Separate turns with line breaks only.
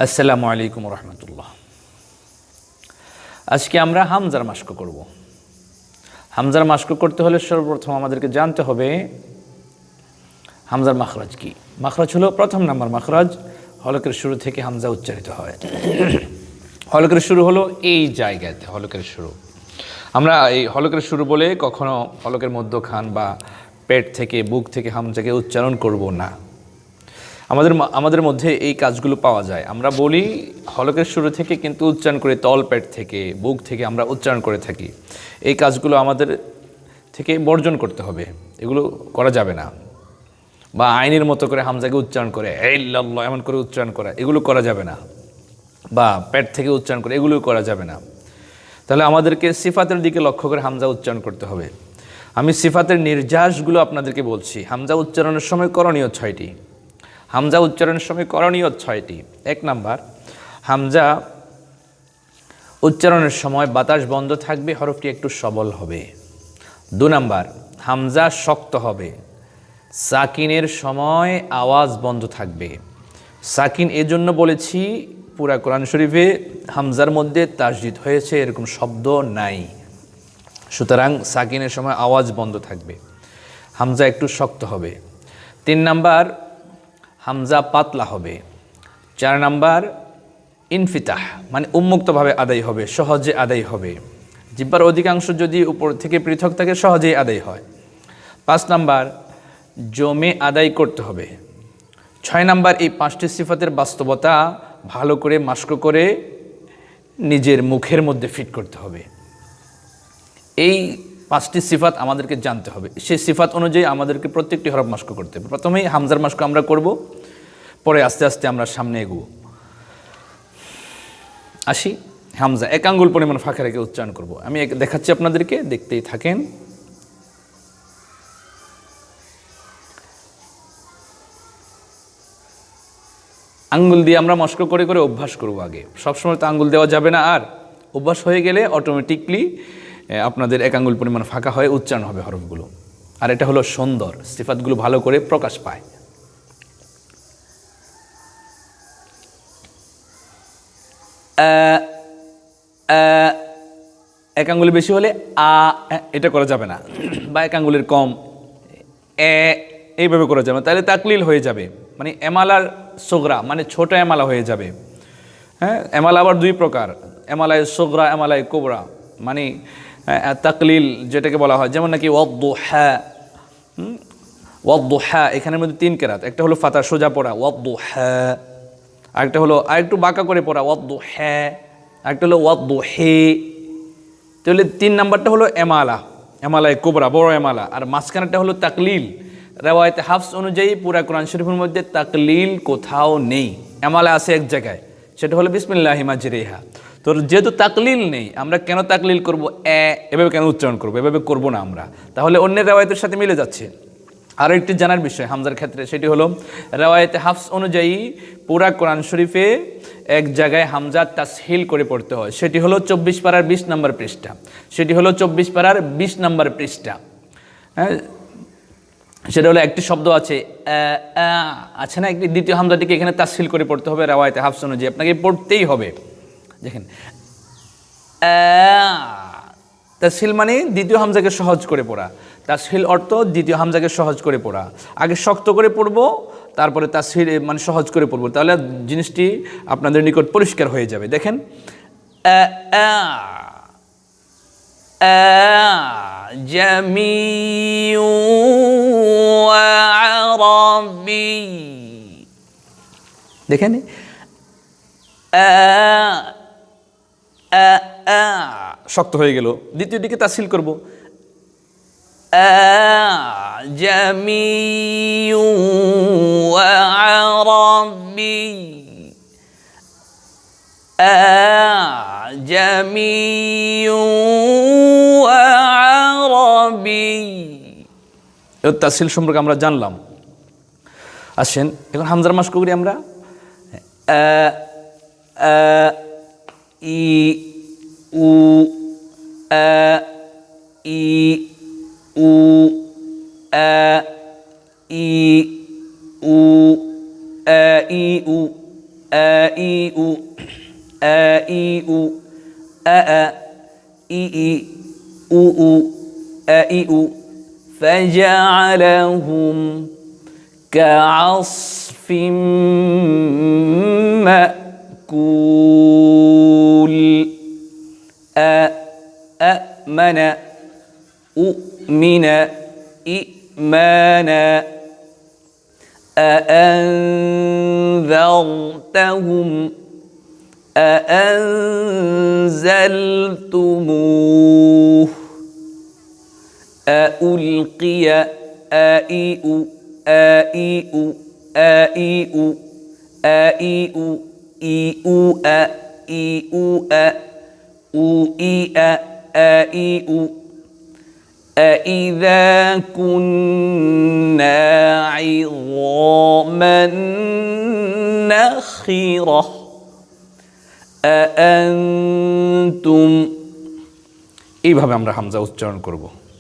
আসসালামু আলাইকুম রহমতুল্লাহ। আজকে আমরা হামজার মাস্ক করব। হামজার মাস্ক করতে হলে সর্বপ্রথম আমাদেরকে জানতে হবে হামজার মাখরাজ কি। মাখরাজ হলো প্রথম নাম্বার মাখরাজ, হলকের শুরু থেকে হামজা উচ্চারিত হয়। হলকের শুরু হলো এই জায়গাতে, হলকের শুরু। আমরা এই হলকের শুরু বলে কখনো হলকের মধ্যখান বা পেট থেকে বুক থেকে হামজাকে উচ্চারণ করব না। আমাদের মধ্যে এই কাজগুলো পাওয়া যায়। আমরা বলি হলকের শুরু থেকে, কিন্তু উচ্চারণ করে তল পেট থেকে বুক থেকে আমরা উচ্চারণ করে থাকি। এই কাজগুলো আমাদের থেকে বর্জন করতে হবে, এগুলো করা যাবে না। বা আইনের মতো করে হামজাকে উচ্চারণ করে আল্লাহ এমন করে উচ্চারণ করা, এগুলো করা যাবে না। বা পেট থেকে উচ্চারণ করে, এগুলো করা যাবে না। তাহলে আমাদেরকে সিফাতের দিকে লক্ষ্য করে হামজা উচ্চারণ করতে হবে। আমি সিফাতের নির্যাসগুলো আপনাদেরকে বলছি। হামজা উচ্চারণের সময় করণীয় 6টি। হামজা উচ্চারণের সময় করণীয় 6টি। 1 নাম্বার, হামজা উচ্চারণের সময় বাতাস বন্ধ থাকবে, হরফটি একটু সবল হবে। 2 নাম্বার, হামজা শক্ত হবে, সাকিনের সময় আওয়াজ বন্ধ থাকবে। সাকিন এজন্য বলেছি, পুরা কোরআন শরীফে হামজার মধ্যে তাসদিদ হয়েছে এরকম শব্দ নাই, সুতরাং সাকিনের সময় আওয়াজ বন্ধ থাকবে, হামজা একটু শক্ত হবে। 3 নাম্বার, হামজা পাতলা হবে। 4 নাম্বার, ইনফিতাহ মানে উন্মুক্তভাবে আদায় হবে, সহজে আদায় হবে। জিহ্বার অধিকাংশ যদি উপর থেকে পৃথক থাকে সহজেই আদায় হয়। 5 নাম্বার, জমে আদায় করতে হবে। 6 নাম্বার, এই 5টি সিফাতের বাস্তবতা ভালো করে মাস্ক করে নিজের মুখের মধ্যে ফিট করতে হবে। এই 5টি সিফাত আমাদেরকে জানতে হবে। সেই সিফাত অনুযায়ী আমাদেরকে প্রত্যেকটি হরফ মাস্ক করতে হবে। প্রথমেই হামজার মাস্ক আমরা করব, পরে আস্তে আস্তে আমরা সামনে এগোবো। আসি, হামজা 1 আঙ্গুল পরিমাণ ফাঁকা রেখে উচ্চারণ করব। আমি দেখাচ্ছি আপনাদেরকে, দেখতেই থাকেন। আঙ্গুল দিয়ে আমরা মস্ক করে করে অভ্যাস করব। আগে সবসময় তো আঙ্গুল দেওয়া যাবে না, আর অভ্যাস হয়ে গেলে অটোমেটিকলি আপনাদের 1 আঙ্গুল পরিমাণ ফাঁকা হয়ে উচ্চারণ হবে হরফগুলো। আর এটা হলো সুন্দর, সিফাতগুলো ভালো করে প্রকাশ পায়। এক আঙ্গুলে বেশি হলে এটা করা যাবে না, বা 1 আঙ্গুলের কম এইভাবে করা যাবে না, তাহলে তাকলিল হয়ে যাবে। মানে এমালার সোগরা মানে ছোট এমালা হয়ে যাবে। হ্যাঁ, এমালা আবার 2 প্রকার, এমালায় সোগরা, এমালায় কোবরা। মানে তাকলিল যেটাকে বলা হয়, যেমন নাকি ওয়াদ্দুহা, ওয়াদ্দুহা এখানের মধ্যে 3 কেরাত। একটা হলো ফাতা সোজা পড়া ওয়াদ্দুহা, আরেকটা হলো আরেকটু বাঁকা করে পড়া ওয়াদ্দুহা, আরেকটা হলো ওয়াদ্দুহি। তাহলে 3 নাম্বারটা হলো এমালা, এমালায় কোবরা বড় এমালা, আর মাঝখানেরটা হলো তাকলিল। রেওয়ায়েতে হাফস অনুযায়ী পুরা কোরআন শরীফের মধ্যে তাকলিল কোথাও নেই, এমালা আছে এক জায়গায়, সেটা হলো বিসমিল্লাহি মাজরিহা। তো যেহেতু তাকলিল নেই, আমরা কেন তাকলিল করব, এভাবে কেন উচ্চারণ করব? এভাবে করব না আমরা, তাহলে অন্যের রেওয়ায়েতের সাথে মিলে যাচ্ছে। আরও একটি জানার বিষয় হামজার ক্ষেত্রে, সেটি হলো রেওয়ায়েতে হাফস অনুযায়ী পুরা কোরআন শরীফে এক জায়গায় হামজা তাসহিল করে পড়তে হয়, সেটি হলো 24 পারার 20 নম্বর পৃষ্ঠা। সেটি হলো 24 পারার 20 নম্বর পৃষ্ঠা। হ্যাঁ, সেটা হলো একটি শব্দ আছে না, একটি দ্বিতীয় হামজাটিকে এখানে তাসহিল করে পড়তে হবে রেওয়ায়েতে হাফস অনুযায়ী, আপনাকে পড়তেই হবে। দেখেন, তাসহিল মানে দ্বিতীয় হামজাকে সহজ করে পড়া। তাসহিল অর্থ দ্বিতীয় হামজাকে সহজ করে পড়া। আগে শক্ত করে পড়বো, তারপরে তাসহিল মানে সহজ করে পড়বো, তাহলে জিনিসটি আপনাদের নিকট পরিষ্কার হয়ে যাবে। দেখেন, জামিউ আরাবি, দেখেন শক্ত হয়ে গেল। দ্বিতীয় দিকে তাসহিল করব, জামিউ আরাবি, জামিউ আরাবি। এর তাসহিল সম্পর্কে আমরা জানলাম। আসেন এখন হামজার মাস্ক করি আমরা। ই উ ই উ ই উ ই উ আইউ আইউ আ ই উ আইউ فجعلهم كعصف مأكول أأمن أؤمن إيمانا أأنذرتهم أأنزلتموه ألقي آئئ آئئ آئئ آئئ إيئ إيئ أوئئ آئئ أإذا كنا عظاما نخرة أأنتم এইভাবে আমরা হামজা উচ্চারণ করব।